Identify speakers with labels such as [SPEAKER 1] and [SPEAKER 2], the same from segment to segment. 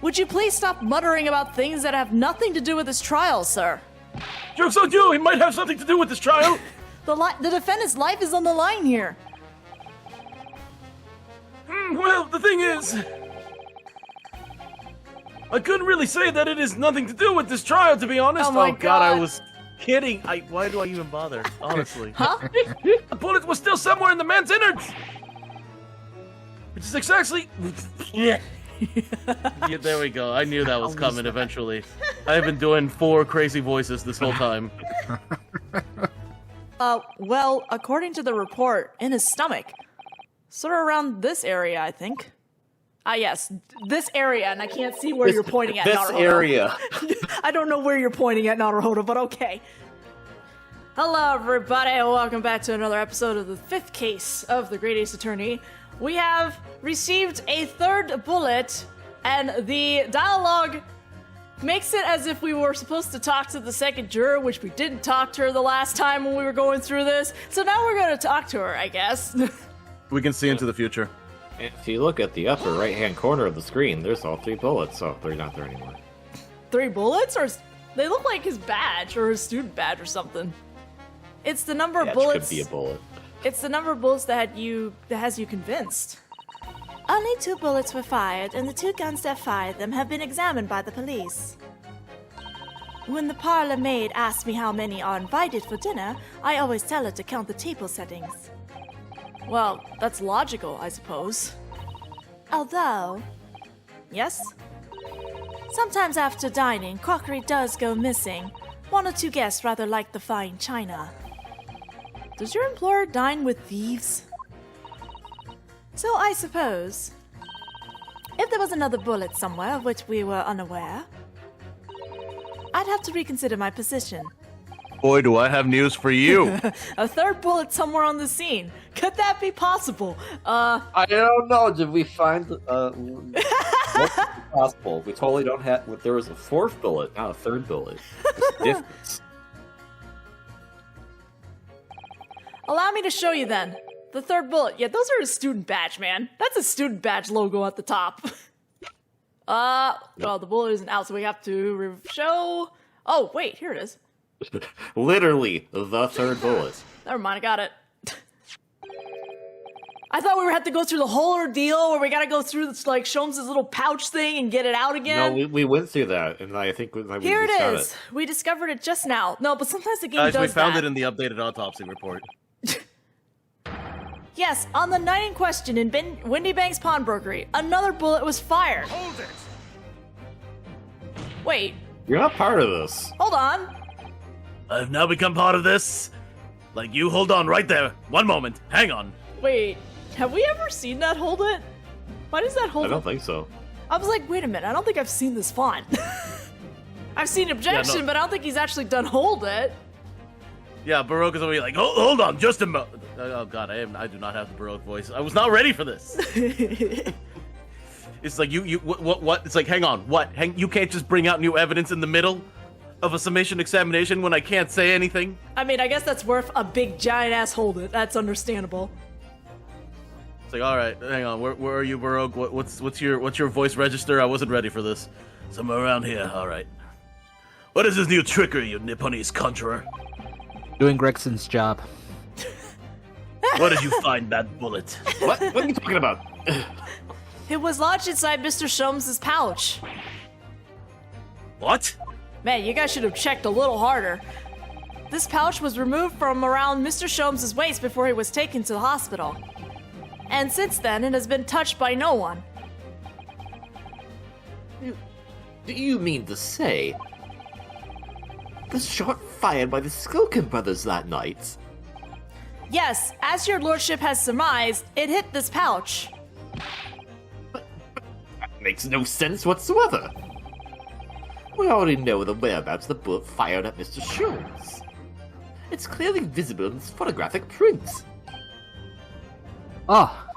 [SPEAKER 1] Would you please stop muttering about things that have nothing to do with this trial, sir?
[SPEAKER 2] Joke's on you! He might have something to do with this trial!
[SPEAKER 1] The defendant's life is on the line here.
[SPEAKER 2] Well, the thing is... I couldn't really say that it has nothing to do with this trial, to be honest.
[SPEAKER 1] Oh my
[SPEAKER 2] God, I
[SPEAKER 1] God.
[SPEAKER 2] was kidding. Why do I even bother, honestly?
[SPEAKER 1] Huh?
[SPEAKER 2] The bullet was still somewhere in the man's innards! Which is exactly... Yeah, there we go. I knew that was coming eventually. I've been doing 4 crazy voices this whole time.
[SPEAKER 1] Well, according to the report, in his stomach. Sort of around this area, I think. Yes, this area, and I can't see where you're pointing at,
[SPEAKER 3] This
[SPEAKER 1] Naruhodo.
[SPEAKER 3] area.
[SPEAKER 1] I don't know where you're pointing at, Naruhodo, but okay. Hello, everybody, and welcome back to another episode of the 5th case of the Great Ace Attorney. We have received a 3rd bullet, and the dialogue makes it as if we were supposed to talk to the 2nd juror, which we didn't talk to her the last time when we were going through this. So now we're going to talk to her, I guess.
[SPEAKER 2] We can see into the future.
[SPEAKER 3] If you look at the upper right-hand corner of the screen, there's all 3 bullets. Oh, they're not there anymore.
[SPEAKER 1] 3 bullets? Or they look like his badge or his student badge or something. It's the number of bullets.
[SPEAKER 3] Could be a bullet.
[SPEAKER 1] It's the number of bullets that has you convinced. Only 2 bullets were fired, and the 2 guns that fired them have been examined by the police. When the parlor maid asks me how many are invited for dinner, I always tell her to count the table settings. Well, that's logical, I suppose. Although... Yes? Sometimes after dining, crockery does go missing. 1 or 2 guests rather like the fine china. Does your employer dine with thieves? So I suppose, if there was another bullet somewhere of which we were unaware, I'd have to reconsider my position.
[SPEAKER 2] Boy, do I have news for you.
[SPEAKER 1] A 3rd bullet somewhere on the scene. Could that be possible?
[SPEAKER 3] I don't know. Did we find what's possible? We totally don't have. There was a 4th bullet, not a 3rd bullet. What's the difference?
[SPEAKER 1] Allow me to show you then. The 3rd bullet. Yeah, those are his student badge, man. That's a student badge logo at the top. Well, the bullet isn't out, so we have to show... Oh, wait, here it is.
[SPEAKER 3] Literally, the 3rd bullet.
[SPEAKER 1] Never mind, I got it. I thought we would have to go through the whole ordeal where we gotta go through this, like, Sholmes' little pouch thing and get it out again.
[SPEAKER 3] No, we went through that, and I think we
[SPEAKER 1] Here it
[SPEAKER 3] just got
[SPEAKER 1] is. We discovered it just now. No, but sometimes the game
[SPEAKER 2] Guys,
[SPEAKER 1] does
[SPEAKER 2] we found
[SPEAKER 1] that.
[SPEAKER 2] it in the updated autopsy report.
[SPEAKER 1] Yes, on the night in question in Windy Banks Pawnbrokery, another bullet was fired.
[SPEAKER 2] Hold it!
[SPEAKER 1] Wait,
[SPEAKER 3] You're not part of this.
[SPEAKER 1] hold on.
[SPEAKER 2] I've now become part of this. Like you, hold on right there. One moment. Hang on.
[SPEAKER 1] Wait, have we ever seen that hold it? Why does that hold
[SPEAKER 3] I
[SPEAKER 1] it?
[SPEAKER 3] don't think so.
[SPEAKER 1] I was like, wait a minute, I don't think I've seen this font. I've seen objection,
[SPEAKER 2] Yeah, no.
[SPEAKER 1] but I don't think he's actually done hold it.
[SPEAKER 2] Yeah, Baroque is always like, hold on, just a moment. Oh god, I do not have the Baroque voice. I was not ready for this. It's like what? It's like, hang on, what? You can't just bring out new evidence in the middle of a summation examination when I can't say anything?
[SPEAKER 1] I mean, I guess that's worth a big giant ass hold it. That's understandable.
[SPEAKER 2] It's like, all right, hang on, where are you, Baroque? What's your voice register? I wasn't ready for this. Somewhere around here. All right. What is this new trickery, you Nipponese conjurer?
[SPEAKER 4] Doing Gregson's job.
[SPEAKER 2] Where did you find that bullet?
[SPEAKER 3] What? What are you talking about?
[SPEAKER 1] It was lodged inside Mr. Sholmes' pouch.
[SPEAKER 2] What?
[SPEAKER 1] Man, you guys should have checked a little harder. This pouch was removed from around Mr. Sholmes' waist before he was taken to the hospital. And since then, it has been touched by no one.
[SPEAKER 3] Do you mean to say the shot fired by the Skulkin brothers that night?
[SPEAKER 1] Yes, as your lordship has surmised, it hit this pouch.
[SPEAKER 3] That makes no sense whatsoever. We already know the whereabouts of the bullet fired at Mr. Sholmes. It's clearly visible in this photographic print.
[SPEAKER 4] Oh,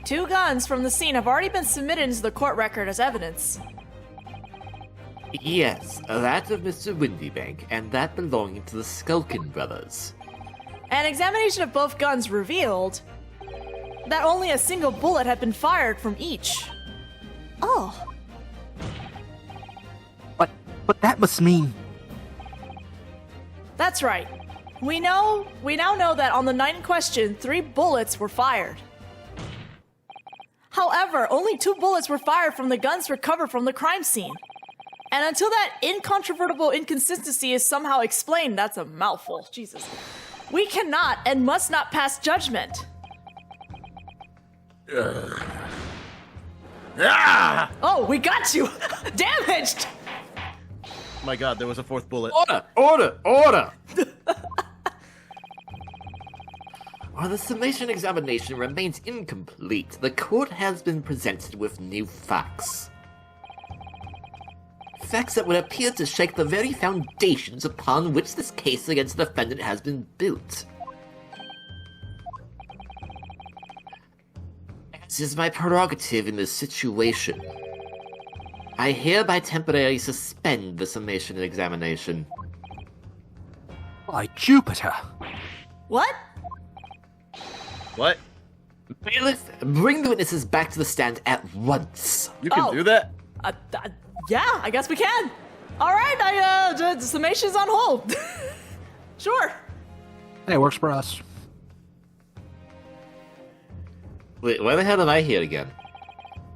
[SPEAKER 1] 2 guns from the scene have already been submitted into the court record as evidence.
[SPEAKER 3] Yes, that of Mr. Windybank and that belonging to the Skulkin brothers.
[SPEAKER 1] An examination of both guns revealed that only a single bullet had been fired from each. Oh.
[SPEAKER 4] That must mean...
[SPEAKER 1] That's right. We now know that on the night in question, 3 bullets were fired. However, only 2 bullets were fired from the guns recovered from the crime scene. And until that incontrovertible inconsistency is somehow explained, that's a mouthful, Jesus. We cannot and must not pass judgment.
[SPEAKER 2] Ah!
[SPEAKER 1] Oh, we got you! Damaged!
[SPEAKER 2] My god, there was a 4th bullet.
[SPEAKER 3] Order! While the summation examination remains incomplete, the court has been presented with new facts. Facts that would appear to shake the very foundations upon which this case against the defendant has been built. As is my prerogative in this situation, I hereby temporarily suspend the summation examination.
[SPEAKER 4] By Jupiter.
[SPEAKER 1] What?
[SPEAKER 2] What?
[SPEAKER 3] Bailiff, bring the witnesses back to the stand at once.
[SPEAKER 2] You can
[SPEAKER 1] Oh.
[SPEAKER 2] do that?
[SPEAKER 1] Yeah, I guess we can. All right, the summation's on hold. Sure.
[SPEAKER 4] Hey, works for us.
[SPEAKER 3] Wait, why the hell am I here again?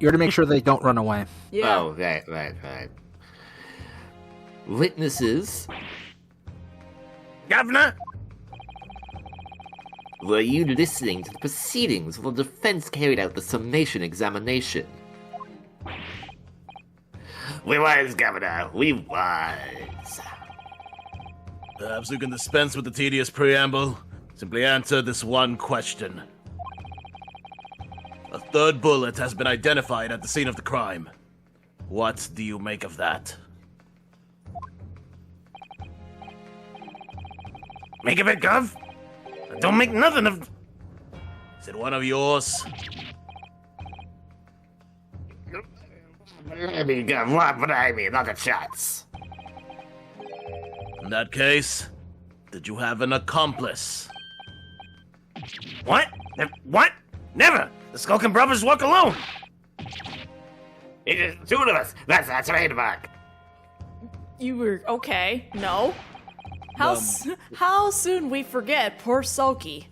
[SPEAKER 4] You're to make sure they don't run away.
[SPEAKER 1] Yeah.
[SPEAKER 3] Oh, right. Witnesses,
[SPEAKER 2] Governor?
[SPEAKER 3] were you listening to the proceedings while the defense carried out the summation examination? We was, Governor, we was.
[SPEAKER 2] Perhaps you can dispense with the tedious preamble. Simply answer this one question. A 3rd bullet has been identified at the scene of the crime. What do you make of that? Make of it, Gov? Don't make nothing of... Is it one of yours?
[SPEAKER 3] I mean, what I mean, not a chance.
[SPEAKER 2] In that case, did you have an accomplice? What? What? Never! The Skulkin brothers walk alone!
[SPEAKER 3] It is 2 of us. That's right, Mark.
[SPEAKER 1] You were okay. No. How soon we forget poor Sulky.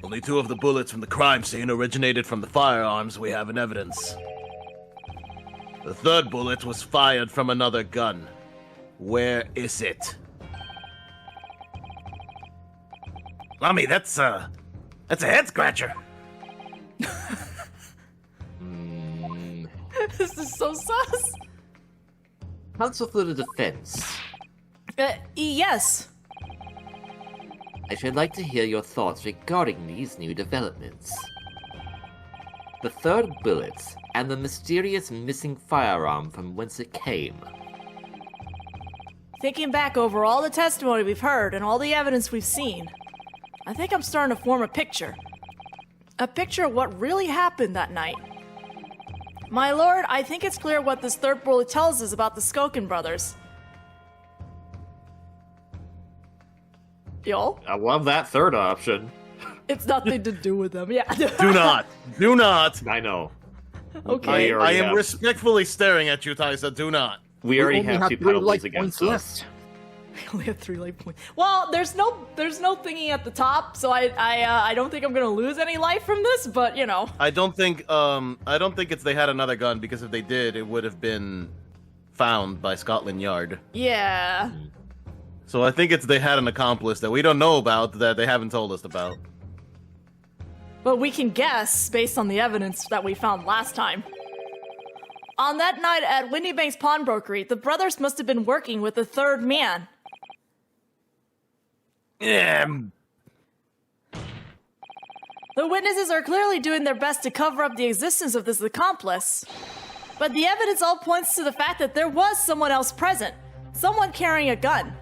[SPEAKER 2] Only 2 of the bullets from the crime scene originated from the firearms we have in evidence. The 3rd bullet was fired from another gun. Where is it? Lummy, that's a head scratcher.
[SPEAKER 1] This is so sus.
[SPEAKER 3] Counsel for the defense,
[SPEAKER 1] Yes.
[SPEAKER 3] I should like to hear your thoughts regarding these new developments. The 3rd bullet, and the mysterious missing firearm from whence it came.
[SPEAKER 1] Thinking back over all the testimony we've heard and all the evidence we've seen, I think I'm starting to form a picture. A picture of what really happened that night. My lord, I think it's clear what this 3rd bullet tells us about the Skulkin brothers. Y'all?
[SPEAKER 3] I love that 3rd option.
[SPEAKER 1] It's nothing to do with them, yeah.
[SPEAKER 2] Do not.
[SPEAKER 3] I know.
[SPEAKER 1] Okay.
[SPEAKER 2] I am respectfully staring at you, Taisa. Do not.
[SPEAKER 3] We already
[SPEAKER 4] only
[SPEAKER 3] have 2
[SPEAKER 4] 3
[SPEAKER 3] penalties
[SPEAKER 4] life
[SPEAKER 3] against
[SPEAKER 4] points
[SPEAKER 3] us.
[SPEAKER 4] left.
[SPEAKER 1] I only have 3 life points. Well, there's no thingy at the top, so I don't think I'm gonna lose any life from this, but you know.
[SPEAKER 2] I don't think it's they had another gun, because if they did, it would have been found by Scotland Yard.
[SPEAKER 1] Yeah.
[SPEAKER 2] So I think it's they had an accomplice that we don't know about, that they haven't told us about.
[SPEAKER 1] But we can guess based on the evidence that we found last time. On that night at Windy Bank's pawnbrokery, the brothers must have been working with the 3rd man.
[SPEAKER 2] Yeah.
[SPEAKER 1] The witnesses are clearly doing their best to cover up the existence of this accomplice. But the evidence all points to the fact that there was someone else present. Someone carrying a gun.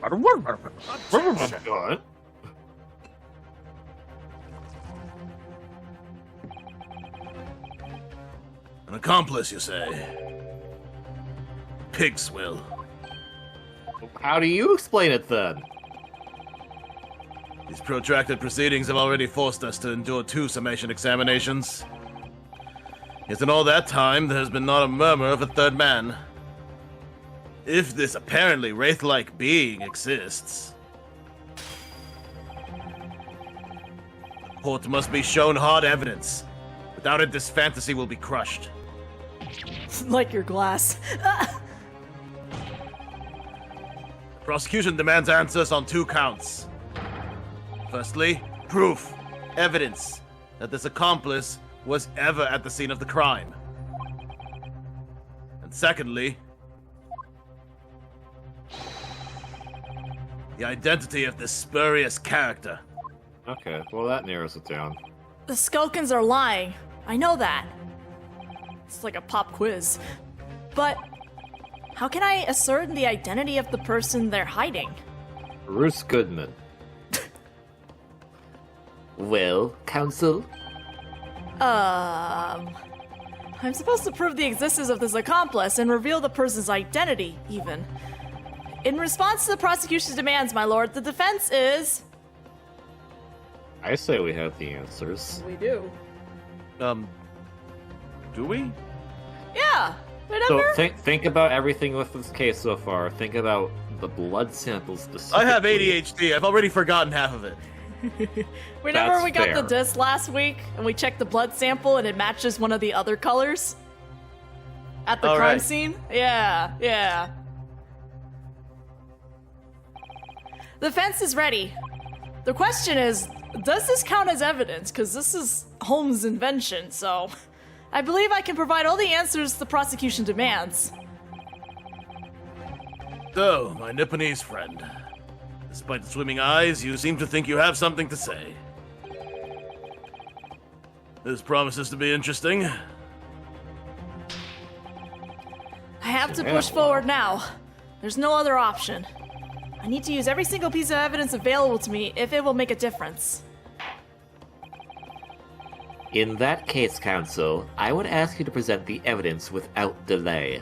[SPEAKER 3] God.
[SPEAKER 2] An accomplice, you say? Pigs will.
[SPEAKER 3] How do you explain it then?
[SPEAKER 2] These protracted proceedings have already forced us to endure 2 summation examinations. Yet in all that time, there has been not a murmur of a third man. If this apparently wraith-like being exists, the court must be shown hard evidence. Without it, this fantasy will be crushed.
[SPEAKER 1] Like your glass.
[SPEAKER 2] The prosecution demands answers on 2 counts. Firstly, proof, evidence, that this accomplice was ever at the scene of the crime. And secondly, the identity of this spurious character.
[SPEAKER 3] Okay, well that narrows it down.
[SPEAKER 1] The Skulkins are lying. I know that. It's like a pop quiz. But how can I ascertain the identity of the person they're hiding?
[SPEAKER 3] Bruce Goodman. Well, counsel?
[SPEAKER 1] I'm supposed to prove the existence of this accomplice and reveal the person's identity, even. In response to the prosecution's demands, my lord, the defense is...
[SPEAKER 3] I say we have the answers.
[SPEAKER 1] We do.
[SPEAKER 2] Do we?
[SPEAKER 1] Yeah,
[SPEAKER 3] So
[SPEAKER 1] remember?
[SPEAKER 3] think about everything with this case so far. Think about the blood samples specifically.
[SPEAKER 2] I have ADHD. I've already forgotten half of it.
[SPEAKER 1] Remember
[SPEAKER 3] That's
[SPEAKER 1] we got the
[SPEAKER 3] fair.
[SPEAKER 1] disc last week and we checked the blood sample and it matches one of the other colors? At the
[SPEAKER 2] All
[SPEAKER 1] crime
[SPEAKER 2] right.
[SPEAKER 1] scene? Yeah. The fence is ready. The question is, does this count as evidence? Because this is Holmes' invention, so... I believe I can provide all the answers the prosecution demands.
[SPEAKER 2] So, my Nipponese friend. Despite the swimming eyes, you seem to think you have something to say. This promises to be interesting.
[SPEAKER 1] I have to
[SPEAKER 3] Yeah,
[SPEAKER 1] push
[SPEAKER 3] wow.
[SPEAKER 1] forward now. There's no other option. I need to use every single piece of evidence available to me if it will make a difference.
[SPEAKER 3] In that case, counsel, I would ask you to present the evidence without delay.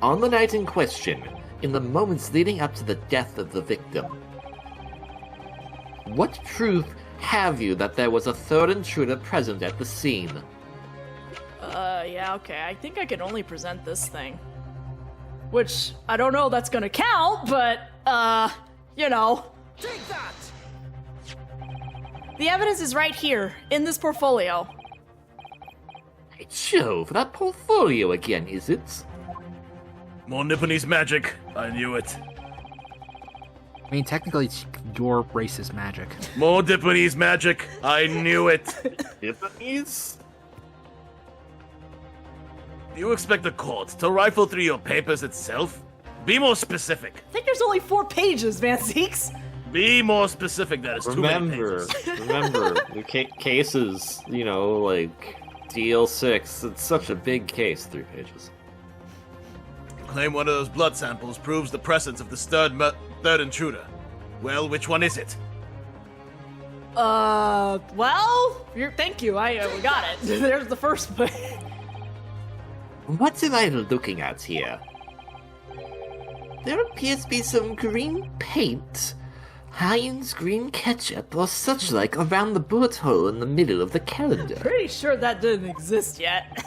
[SPEAKER 3] On the night in question, in the moments leading up to the death of the victim, what proof have you that there was a third intruder present at the scene?
[SPEAKER 1] Yeah, okay. I think I can only present this thing. Which, I don't know that's gonna count, but, you know.
[SPEAKER 2] Take that!
[SPEAKER 1] The evidence is right here, in this portfolio.
[SPEAKER 3] Hey, Jove, that portfolio again, is it?
[SPEAKER 2] More Nipponese magic. I knew it.
[SPEAKER 4] I mean, technically, it's your race's magic.
[SPEAKER 2] More Nipponese magic. I knew it.
[SPEAKER 3] Japanese?
[SPEAKER 2] Do you expect the court to rifle through your papers itself? Be more specific.
[SPEAKER 1] I think there's only 4 pages, Van Zeeks.
[SPEAKER 2] Be more specific. That is too many pages.
[SPEAKER 3] Remember, the cases, you know, like DL6, it's such a big case, 3 pages.
[SPEAKER 2] You claim one of those blood samples proves the presence of this third intruder. Well, which one is it?
[SPEAKER 1] Well, thank you. We got it. There's the first one.
[SPEAKER 3] What am I looking at here? There appears to be some green paint, Heinz green ketchup, or such like around the bullet hole in the middle of the calendar.
[SPEAKER 1] Pretty sure that didn't exist yet.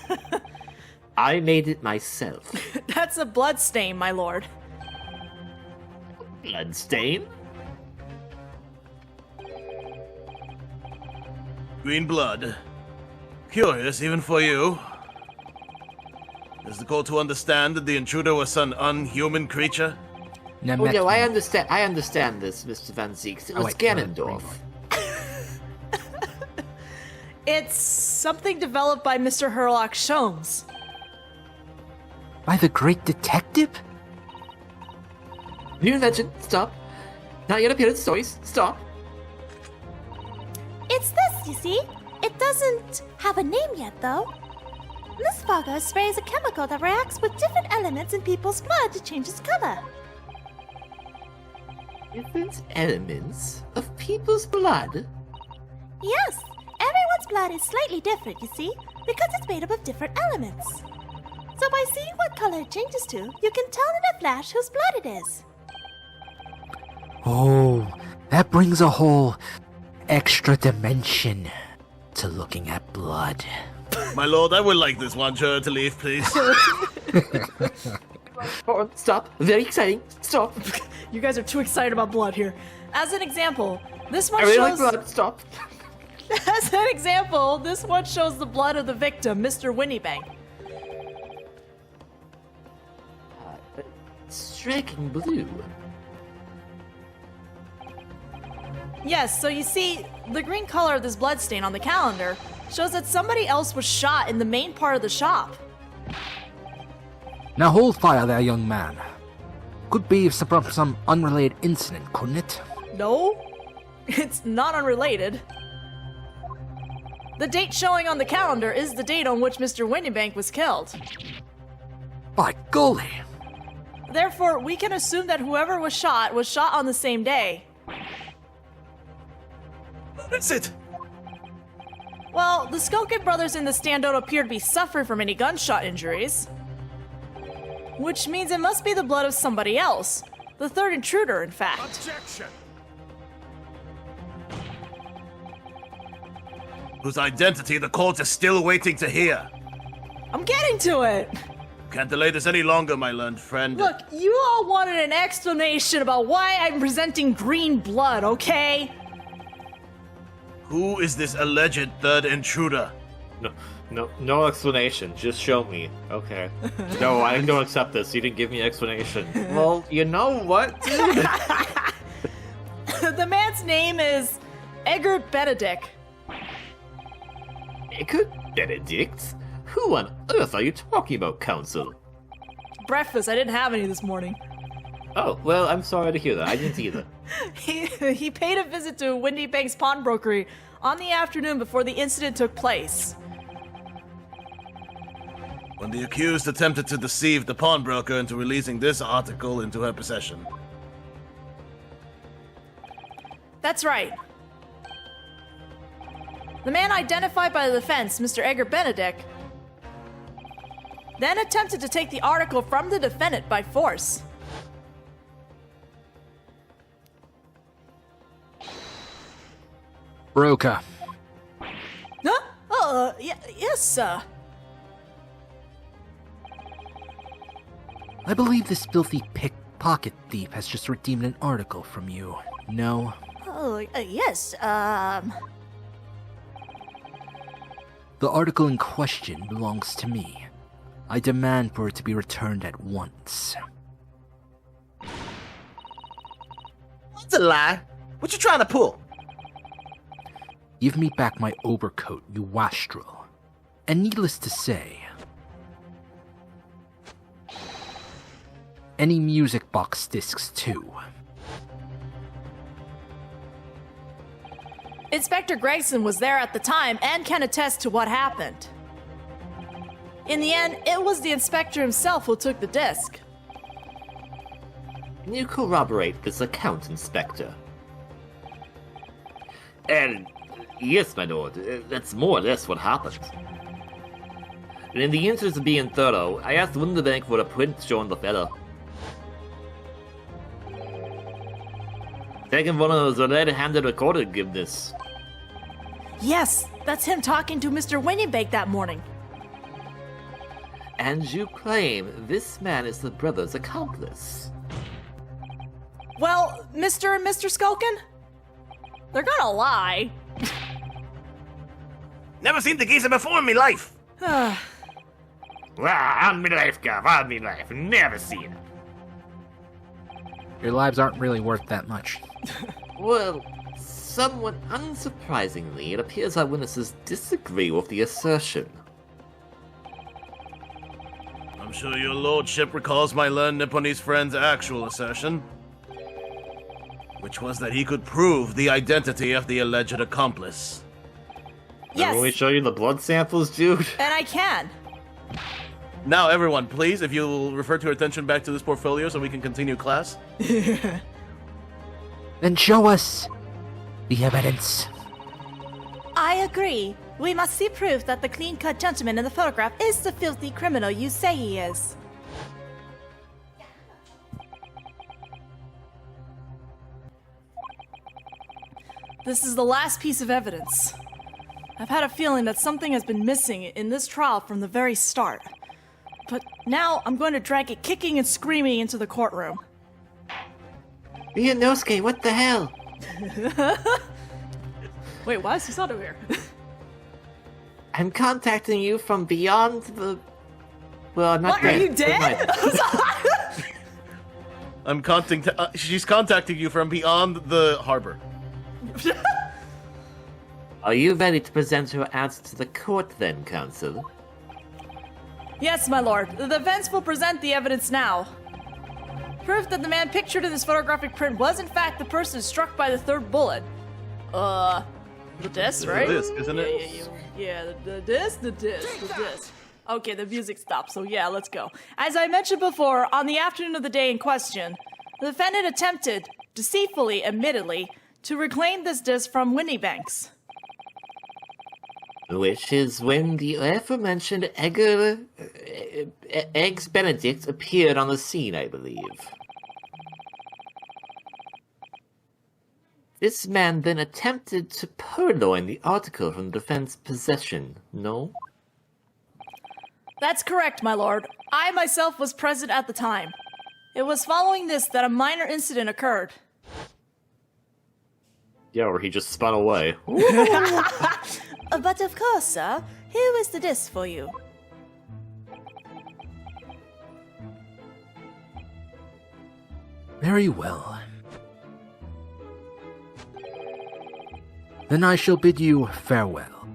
[SPEAKER 3] I made it myself.
[SPEAKER 1] That's a blood stain, my lord.
[SPEAKER 3] Bloodstain?
[SPEAKER 2] Green blood. Curious, even for you. Is the court to understand that the intruder was some unhuman creature?
[SPEAKER 3] Oh no, I understand this, Mr. Van Zeeks. It was
[SPEAKER 4] wait,
[SPEAKER 3] Ganondorf.
[SPEAKER 1] It's something developed by Mr. Herlock Sholmes.
[SPEAKER 4] By the great detective?
[SPEAKER 3] New invention, stop. Not yet appeared stories, stop.
[SPEAKER 5] It's this, you see. It doesn't have a name yet, though. This fogger sprays a chemical that reacts with different elements in people's blood to change its color.
[SPEAKER 3] Different elements of people's blood?
[SPEAKER 5] Yes, everyone's blood is slightly different, you see, because it's made up of different elements. So by seeing what color it changes to, you can tell in a flash whose blood it is.
[SPEAKER 4] Oh, that brings a whole extra dimension. to looking at blood.
[SPEAKER 2] My lord, I would like this one juror to leave, please.
[SPEAKER 3] Oh, stop. Very exciting. Stop.
[SPEAKER 1] You guys are too excited about blood here. As an example, this one
[SPEAKER 3] I really
[SPEAKER 1] shows...
[SPEAKER 3] like blood. Stop.
[SPEAKER 1] As an example, this one shows the blood of the victim, Mr. Winniebank.
[SPEAKER 3] Striking blue.
[SPEAKER 1] Yes, so you see, the green color of this bloodstain on the calendar shows that somebody else was shot in the main part of the shop.
[SPEAKER 4] Now hold fire there, young man. Could be from some unrelated incident, couldn't it?
[SPEAKER 1] No, it's not unrelated. The date showing on the calendar is the date on which Mr. Winniebank was killed.
[SPEAKER 4] By golly!
[SPEAKER 1] Therefore, we can assume that whoever was shot on the same day.
[SPEAKER 2] That's it.
[SPEAKER 1] Well, the Skulkin brothers in the stand don't appear to be suffering from any gunshot injuries. Which means it must be the blood of somebody else. The third intruder, in fact.
[SPEAKER 2] Objection. Whose identity the court is still waiting to hear.
[SPEAKER 1] I'm getting to it!
[SPEAKER 2] Can't delay this any longer, my learned friend.
[SPEAKER 1] Look, you all wanted an explanation about why I'm presenting green blood, okay?
[SPEAKER 2] Who is this alleged third intruder?
[SPEAKER 3] No explanation. Just show me. Okay. No, I don't accept this. You didn't give me an explanation. Well, you know what, dude?
[SPEAKER 1] The man's name is Edgar Benedict.
[SPEAKER 3] Edgar Benedict? Who on earth are you talking about, Counsel?
[SPEAKER 1] Breakfast, I didn't have any this morning.
[SPEAKER 3] Oh, well, I'm sorry to hear that. I didn't either.
[SPEAKER 1] He paid a visit to Windy Bank's pawnbrokery on the afternoon before the incident took place.
[SPEAKER 2] When the accused attempted to deceive the pawnbroker into releasing this article into her possession.
[SPEAKER 1] That's right. The man identified by the defense, Mr. Edgar Benedict, then attempted to take the article from the defendant by force.
[SPEAKER 4] Broca.
[SPEAKER 1] Huh? Yes, sir.
[SPEAKER 4] I believe this filthy pickpocket thief has just redeemed an article from you. No?
[SPEAKER 5] Oh, yes,
[SPEAKER 4] The article in question belongs to me. I demand for it to be returned at once.
[SPEAKER 2] That's a lie. What you trying to pull?
[SPEAKER 4] Give me back my overcoat, you wastrel. And needless to say, any music box discs too.
[SPEAKER 1] Inspector Gregson was there at the time and can attest to what happened. In the end, it was the inspector himself who took the disc.
[SPEAKER 3] Can you corroborate this account, Inspector? And yes, my lord, that's more or less what happened. And in the interest of being thorough, I asked Winterbank for a print showing the fella. Taking one of those red-handed recorded give this.
[SPEAKER 1] Yes, that's him talking to Mr. Winniebank that morning.
[SPEAKER 3] And you claim this man is the brother's accomplice.
[SPEAKER 1] Well, Mr. and Mr. Skulkin? They're gonna lie.
[SPEAKER 2] Never seen the geezer before in me life.
[SPEAKER 3] On me life, Gav, on me life. Never seen it.
[SPEAKER 4] Your lives aren't really worth that much.
[SPEAKER 3] Well, somewhat unsurprisingly, it appears our witnesses disagree with the assertion.
[SPEAKER 2] I'm sure your lordship recalls my learned Nipponese friend's actual assertion, which was that he could prove the identity of the alleged accomplice.
[SPEAKER 1] Yes,
[SPEAKER 3] When we show you the blood samples, dude?
[SPEAKER 1] and I can.
[SPEAKER 2] Now, everyone, please, if you'll refer to your attention back to this portfolio so we can continue class.
[SPEAKER 4] Then show us the evidence.
[SPEAKER 5] I agree. We must see proof that the clean-cut gentleman in the photograph is the filthy criminal you say he is.
[SPEAKER 1] This is the last piece of evidence. I've had a feeling that something has been missing in this trial from the very start. But now I'm going to drag it kicking and screaming into the courtroom.
[SPEAKER 3] Ryunosuke, what the hell?
[SPEAKER 1] Wait, why is Susato here?
[SPEAKER 3] I'm contacting you from beyond the... Well, not
[SPEAKER 1] What, are
[SPEAKER 3] dead.
[SPEAKER 1] you dead?
[SPEAKER 2] She's contacting you from beyond the harbor.
[SPEAKER 3] Are you ready to present your answer to the court then, counsel?
[SPEAKER 1] Yes, my lord. The defense will present the evidence now. Proof that the man pictured in this photographic print was in fact the person struck by the third bullet. The disc, right?
[SPEAKER 2] The disc, isn't it?
[SPEAKER 1] Yeah, the disc. Okay, the music stopped, so yeah, let's go. As I mentioned before, on the afternoon of the day in question, the defendant attempted, deceitfully, admittedly, to reclaim this disc from Winniebanks.
[SPEAKER 3] Which is when the aforementioned Eggs Benedict appeared on the scene, I believe. This man then attempted to purloin the article from the defense possession, no?
[SPEAKER 1] That's correct, my lord. I myself was present at the time. It was following this that a minor incident occurred.
[SPEAKER 3] Yeah, or he just spun away.
[SPEAKER 5] But of course, sir. Here is the disc for you.
[SPEAKER 4] Very well. Then I shall bid you farewell.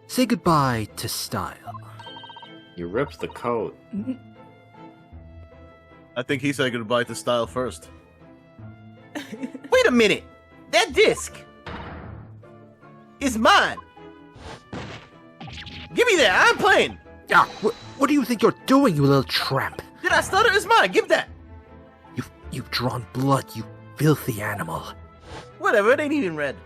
[SPEAKER 4] Say goodbye to style.
[SPEAKER 3] You ripped the coat.
[SPEAKER 2] I think he said goodbye to style first.
[SPEAKER 6] Wait a minute! That disc is mine! Give me that! I'm playing!
[SPEAKER 4] Ah, what do you think you're doing, you little tramp?
[SPEAKER 6] Did I stutter? It's mine! Give that!
[SPEAKER 4] You've drawn blood, you filthy animal.
[SPEAKER 6] Whatever, it ain't even red.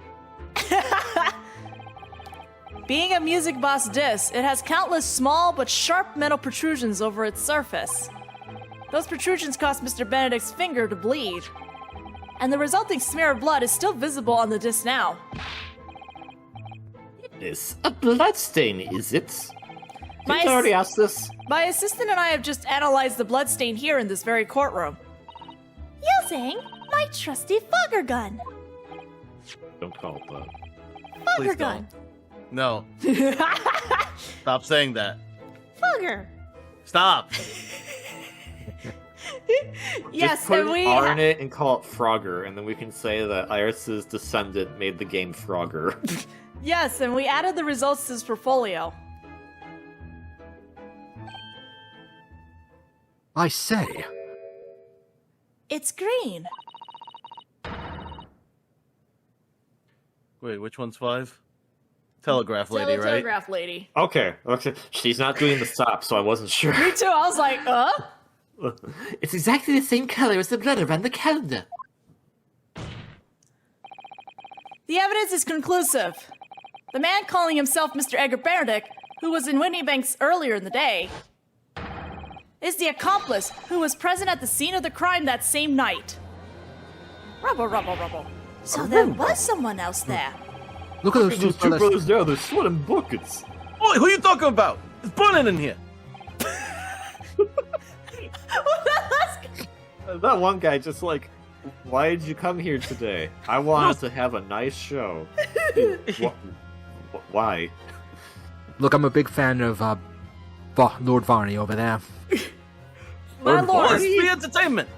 [SPEAKER 1] Being a music box disc, it has countless small but sharp metal protrusions over its surface. Those protrusions caused Mr. Benedict's finger to bleed, and the resulting smear of blood is still visible on the disc now.
[SPEAKER 3] It's a bloodstain, is it?
[SPEAKER 1] My
[SPEAKER 3] Didn't I already asked this?
[SPEAKER 1] My assistant and I have just analyzed the bloodstain here in this very courtroom.
[SPEAKER 5] Using my trusty fogger gun.
[SPEAKER 3] Don't call it that.
[SPEAKER 5] Fogger
[SPEAKER 2] Please
[SPEAKER 5] gun.
[SPEAKER 2] No. Stop saying that.
[SPEAKER 5] Fogger.
[SPEAKER 2] Stop.
[SPEAKER 1] Yes,
[SPEAKER 3] Just put
[SPEAKER 1] and
[SPEAKER 3] an
[SPEAKER 1] we
[SPEAKER 3] R in it and call it Frogger, and then we can say that Iris's descendant made the game Frogger.
[SPEAKER 1] yes, and we added the results to his portfolio.
[SPEAKER 4] I say,
[SPEAKER 5] It's green.
[SPEAKER 2] Wait, which one's 5? Telegraph lady, right?
[SPEAKER 1] Telegraph lady.
[SPEAKER 3] Okay. She's not doing the stop, so I wasn't sure.
[SPEAKER 1] Me too. I was like,
[SPEAKER 3] It's exactly the same color as the blood around the calendar.
[SPEAKER 1] The evidence is conclusive. The man calling himself Mr. Edgar Benedict, who was in Winniebanks earlier in the day, is the accomplice who was present at the scene of the crime that same night. Rubble, rubble, rubble.
[SPEAKER 5] So there was someone else there.
[SPEAKER 4] look at those two fellas.
[SPEAKER 3] there, they're sweating buckets.
[SPEAKER 2] Oi, who you talking about? It's burning in here.
[SPEAKER 3] That one guy just like, why did you come here today? I wanted to have a nice show. Why?
[SPEAKER 4] Look, I'm a big fan of Lord Varney over there.
[SPEAKER 1] My
[SPEAKER 2] Oh,
[SPEAKER 1] lord,
[SPEAKER 2] it's free entertainment.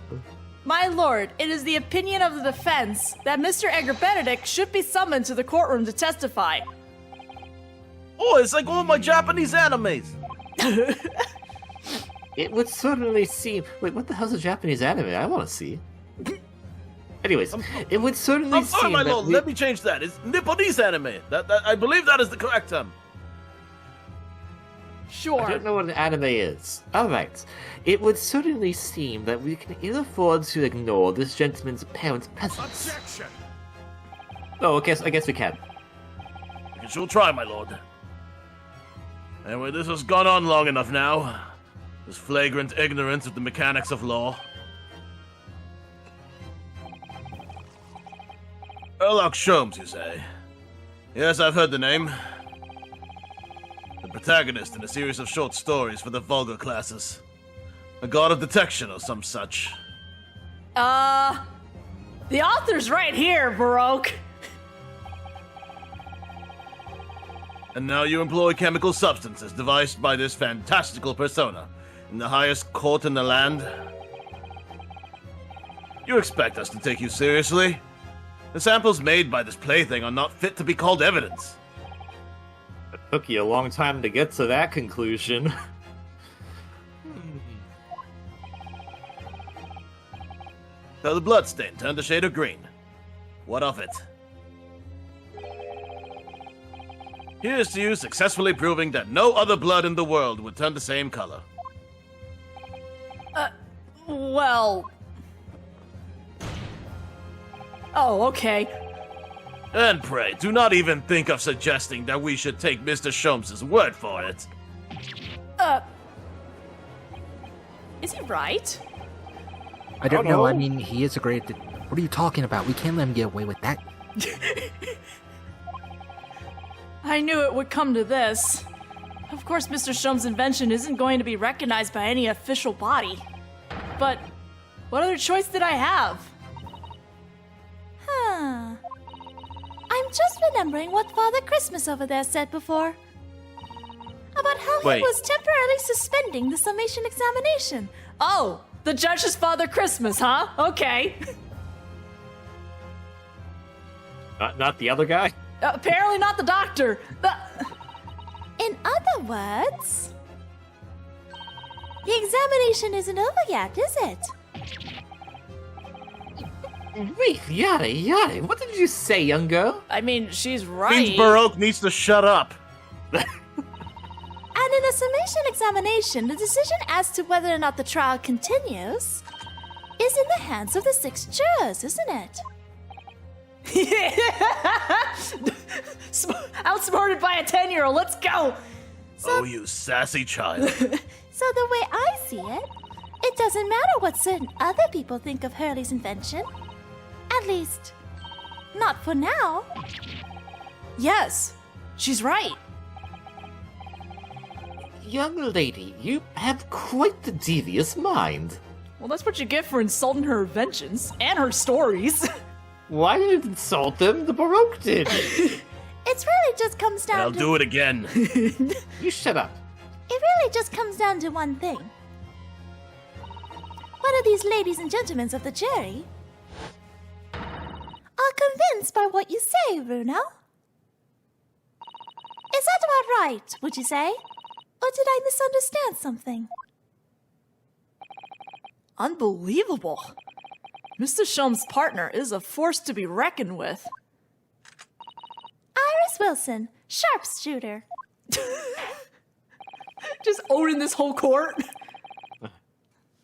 [SPEAKER 1] my lord, it is the opinion of the defense that Mr. Edgar Benedict should be summoned to the courtroom to testify.
[SPEAKER 2] Oh, it's like one of my Japanese animes.
[SPEAKER 3] It would certainly seem. Wait, what the hell's a Japanese anime? I want to see. Anyways, it would certainly
[SPEAKER 2] I'm sorry,
[SPEAKER 3] seem
[SPEAKER 2] my
[SPEAKER 3] that
[SPEAKER 2] lord. Let me change that. It's Nipponese anime. That I believe that is the correct term.
[SPEAKER 1] Sure.
[SPEAKER 3] I don't know what an anime is. Alright. It would certainly seem that we can ill afford to ignore this gentleman's apparent presence.
[SPEAKER 2] Objection.
[SPEAKER 3] Oh, I guess we can.
[SPEAKER 2] You shall try, my lord. Anyway, this has gone on long enough now. This flagrant ignorance of the mechanics of law. Sherlock Sholmes, you say? Yes, I've heard the name.
[SPEAKER 6] protagonist in a series of short stories for the vulgar classes. A god of detection or some such.
[SPEAKER 1] The author's right here, Baroque.
[SPEAKER 6] And now you employ chemical substances devised by this fantastical persona in the highest court in the land? You expect us to take you seriously? The samples made by this plaything are not fit to be called evidence.
[SPEAKER 3] It took you a long time to get to that conclusion.
[SPEAKER 6] So the bloodstain turned a shade of green. What of it? Here's to you successfully proving that no other blood in the world would turn the same color.
[SPEAKER 1] Well... Oh, okay.
[SPEAKER 6] And pray, do not even think of suggesting that we should take Mr. Sholmes' word for it.
[SPEAKER 1] Is he right?
[SPEAKER 4] I don't know. I mean, he is a great... What are you talking about? We can't let him get away with that.
[SPEAKER 1] I knew it would come to this. Of course, Mr. Sholmes' invention isn't going to be recognized by any official body. But what other choice did I have?
[SPEAKER 5] Huh. I'm just remembering what Father Christmas over there said before. About how
[SPEAKER 6] Wait.
[SPEAKER 5] he was temporarily suspending the summation examination.
[SPEAKER 1] Oh, the judge is Father Christmas, huh? Okay.
[SPEAKER 3] Not the other guy?
[SPEAKER 1] Apparently not the doctor.
[SPEAKER 5] In other words, the examination isn't over yet, is it?
[SPEAKER 3] Wait, yada. What did you say, young girl?
[SPEAKER 1] I mean, she's right.
[SPEAKER 6] Means Baroque needs to shut up.
[SPEAKER 5] And in a summation examination, the decision as to whether or not the trial continues is in the hands of the 6 jurors, isn't it?
[SPEAKER 1] Outsmarted by a 10-year-old. Let's go.
[SPEAKER 6] Oh, you sassy child.
[SPEAKER 5] So the way I see it, it doesn't matter what certain other people think of Hurley's invention. At least, not for now.
[SPEAKER 1] Yes, she's right.
[SPEAKER 3] Young lady, you have quite the devious mind.
[SPEAKER 1] Well, that's what you get for insulting her inventions and her stories.
[SPEAKER 3] Why did you insult them? The Baroque did.
[SPEAKER 5] It really just comes down
[SPEAKER 6] I'll
[SPEAKER 5] to...
[SPEAKER 6] do it again.
[SPEAKER 3] You shut up.
[SPEAKER 5] It really just comes down to one thing. What are these ladies and gentlemen of the jury are convinced by what you say, Bruno? Is that about right, would you say? Or did I misunderstand something?
[SPEAKER 1] Unbelievable. Mr. Sholmes' partner is a force to be reckoned with.
[SPEAKER 5] Iris Wilson, sharpshooter.
[SPEAKER 1] Just owning this whole court.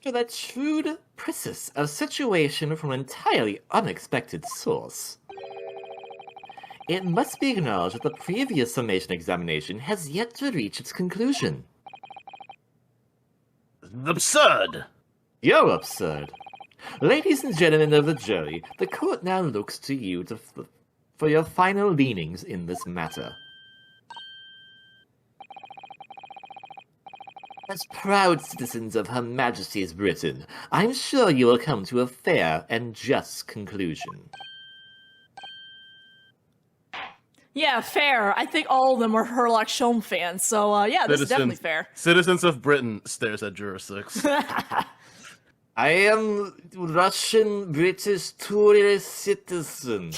[SPEAKER 3] To that shrewd process of situation from an entirely unexpected source. It must be acknowledged that the previous summation examination has yet to reach its conclusion.
[SPEAKER 6] Absurd.
[SPEAKER 3] You're absurd. Ladies and gentlemen of the jury, the court now looks to you for your final leanings in this matter. As proud citizens of Her Majesty's Britain, I'm sure you will come to a fair and just conclusion.
[SPEAKER 1] Yeah, fair. I think all of them are Herlock Sholmes fans, so yeah, this is definitely fair.
[SPEAKER 6] Citizens of Britain stares at Juror 6.
[SPEAKER 3] I am Russian British tourist citizen.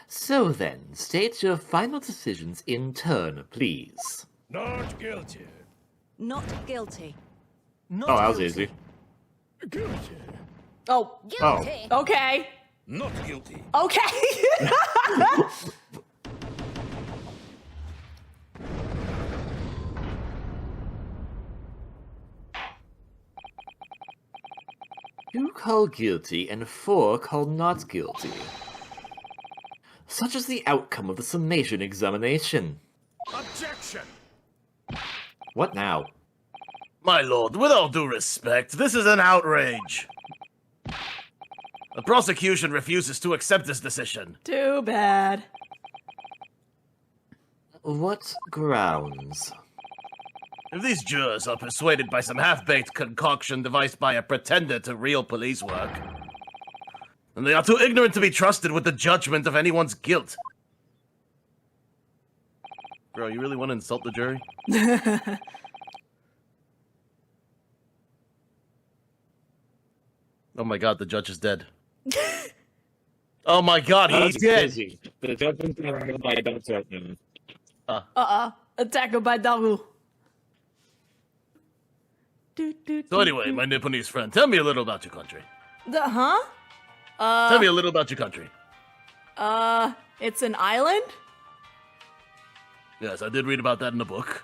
[SPEAKER 3] So then, state your final decisions in turn, please.
[SPEAKER 7] Not guilty.
[SPEAKER 8] Not guilty.
[SPEAKER 3] Oh, that was easy.
[SPEAKER 7] Guilty.
[SPEAKER 1] Oh,
[SPEAKER 8] Guilty.
[SPEAKER 1] okay.
[SPEAKER 7] Not guilty.
[SPEAKER 1] Okay.
[SPEAKER 3] Two call guilty and 4 call not guilty. Such is the outcome of the summation examination.
[SPEAKER 7] Objection.
[SPEAKER 3] What now?
[SPEAKER 6] My lord, with all due respect, this is an outrage. The prosecution refuses to accept this decision.
[SPEAKER 1] Too bad.
[SPEAKER 3] what grounds?
[SPEAKER 6] If these jurors are persuaded by some half-baked concoction devised by a pretender to real police work, then they are too ignorant to be trusted with the judgment of anyone's guilt. Bro, you really want to insult the jury? Oh my god, the judge is dead. Oh my god, he's dead!
[SPEAKER 9] The judgment by Dr.
[SPEAKER 1] Attacked by Daru.
[SPEAKER 6] So anyway, my Nipponese friend, tell me a little about your country.
[SPEAKER 1] Huh?
[SPEAKER 6] Tell me a little about your country.
[SPEAKER 1] It's an island?
[SPEAKER 6] Yes, I did read about that in the book.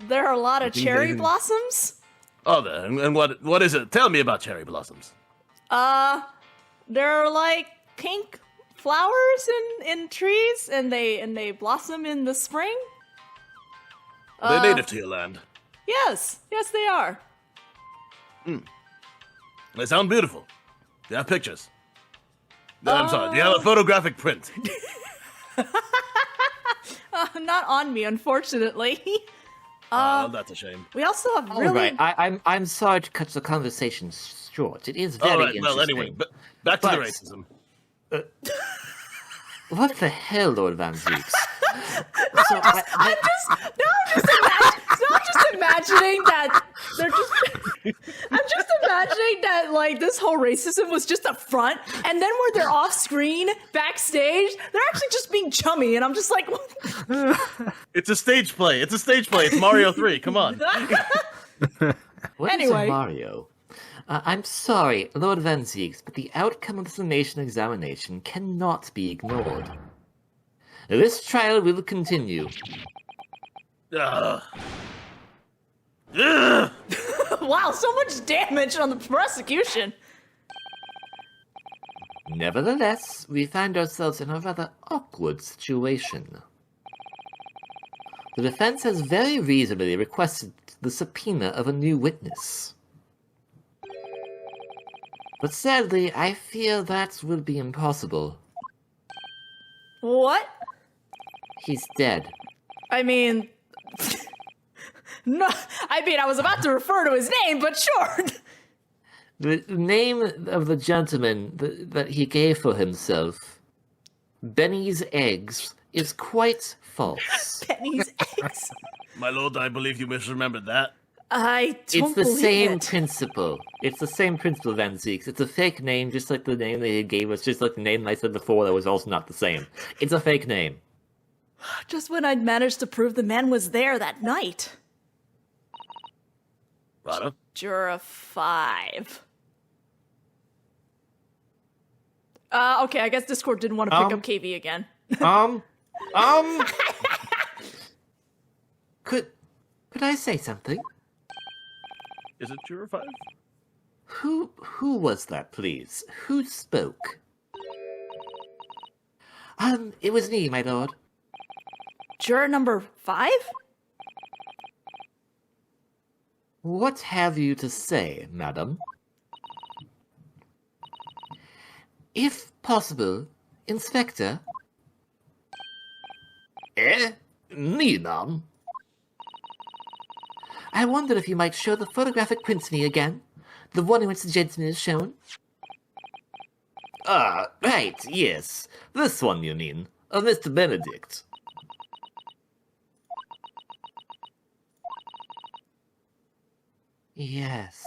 [SPEAKER 1] There are a lot of cherry blossoms?
[SPEAKER 6] Oh, there. And what is it? Tell me about cherry blossoms.
[SPEAKER 1] There are like pink flowers in trees, and they blossom in the spring.
[SPEAKER 6] They're native to your land.
[SPEAKER 1] Yes, they are.
[SPEAKER 6] They sound beautiful. Do you have pictures? I'm sorry, do you have a photographic print?
[SPEAKER 1] Not on me, unfortunately.
[SPEAKER 6] That's a shame.
[SPEAKER 1] We also have really.
[SPEAKER 3] All right, I'm sorry to cut the conversation short. It is very
[SPEAKER 6] All right,
[SPEAKER 3] interesting.
[SPEAKER 6] well, anyway, back to the racism.
[SPEAKER 3] What the hell, Lord Van Zeeks?
[SPEAKER 1] I'm just imagining that they're just. I'm just imagining that like this whole racism was just a front, and then where they're off screen backstage, they're actually just being chummy, and I'm just like.
[SPEAKER 6] It's a stage play. It's Mario 3. Come on.
[SPEAKER 3] What is
[SPEAKER 1] Anyway.
[SPEAKER 3] a Mario? I'm sorry, Lord Van Zeeks, but the outcome of the summation examination cannot be ignored. This trial will continue.
[SPEAKER 6] Ugh. Ugh.
[SPEAKER 1] Wow, so much damage on the prosecution.
[SPEAKER 3] Nevertheless, we find ourselves in a rather awkward situation. The defense has very reasonably requested the subpoena of a new witness. But sadly, I fear that will be impossible.
[SPEAKER 1] What?
[SPEAKER 3] He's dead.
[SPEAKER 1] I mean, no. I mean, I was about to refer to his name, but sure.
[SPEAKER 3] The name of the gentleman that he gave for himself, Benny's Eggs, is quite false.
[SPEAKER 1] Penny's eggs.
[SPEAKER 6] My lord, I believe you misremembered that.
[SPEAKER 1] I don't
[SPEAKER 3] It's the
[SPEAKER 1] believe
[SPEAKER 3] same
[SPEAKER 1] it.
[SPEAKER 3] principle. It's the same principle, Van Zeeks. It's a fake name, just like the name they gave us, just like the name I said before that was also not the same. It's a fake name.
[SPEAKER 1] Just when I'd managed to prove the man was there that night.
[SPEAKER 6] Rada?
[SPEAKER 1] Juror 5. Okay, I guess Discord didn't want to pick up KV again.
[SPEAKER 3] Could I say something?
[SPEAKER 6] Is it Juror 5?
[SPEAKER 3] Who was that, please? Who spoke? It was me, my lord.
[SPEAKER 1] Juror number 5?
[SPEAKER 3] What have you to say, madam? If possible, Inspector. Me, ma'am? I wondered if you might show the photographic print to me again. The one in which the gentleman is shown. Right, yes. This one, you mean, of Mr. Benedict. Yes.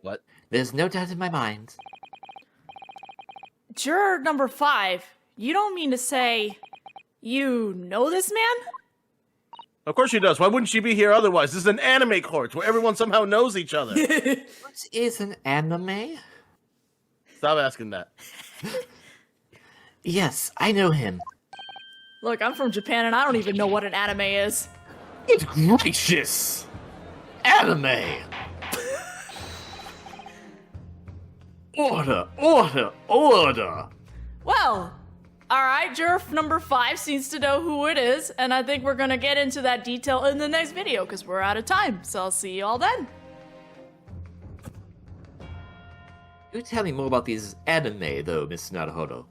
[SPEAKER 6] What?
[SPEAKER 3] There's no doubt in my mind.
[SPEAKER 1] Juror number 5, you don't mean to say you know this man?
[SPEAKER 6] Of course she does. Why wouldn't she be here otherwise? This is an anime court where everyone somehow knows each other.
[SPEAKER 3] What is an anime?
[SPEAKER 6] Stop asking that.
[SPEAKER 3] Yes, I know him.
[SPEAKER 1] Look, I'm from Japan and I don't even know what an anime is.
[SPEAKER 3] Good gracious! Anime! Order, order, order!
[SPEAKER 1] Well, alright, juror number 5 seems to know who it is, and I think we're gonna get into that detail in the next video, because we're out of time, so I'll see you all then.
[SPEAKER 3] Do tell me more about these anime, though, Mr. Naruhodo.